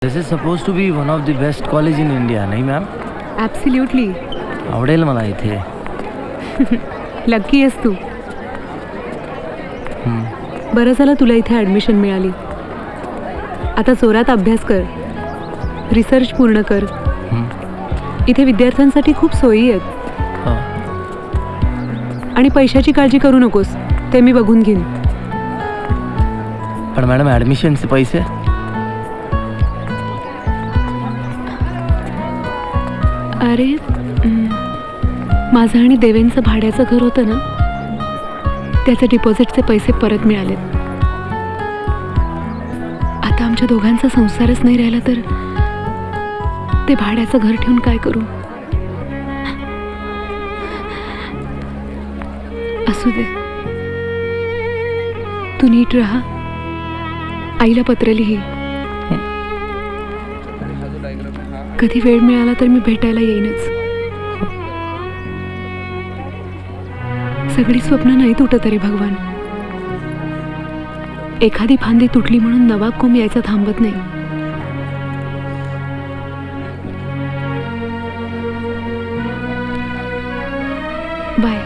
This is supposed to be one of the best college in India, नाही ma'am? Absolutely. आवडेल मला इथे. Lucky आहेस तू. बरं झालं तुला इथे ॲडमिशन मिळाली. आता जोरात अभ्यास कर, रिसर्च पूर्ण कर. इथे विद्यार्थ्यांसाठी खूप सोयी आहेत. हां. आणि पैशाची काळजी करू नकोस, ते मी बघून घेईन. पण मॅडम ॲडमिशनचे पैसे? अरे माझं आणि देवेंचं भाड्याचं घर होतं ना, त्याचे डिपॉझिटचे पैसे परत मिळालेत. आता आमच्या दोघांचा संसारच नाही राहिला तर ते भाड्याचं घर ठेवून काय करू? असू दे, तू नीट राहा. आईला पत्र लिही. कधी वेळ मिळाला तर मी भेटायला येईनच. सगळी स्वप्न नाही तुटत रे भगवान. एखादी फांदी तुटली म्हणून नवा कोंब यायचा थांबत नाही. बाय.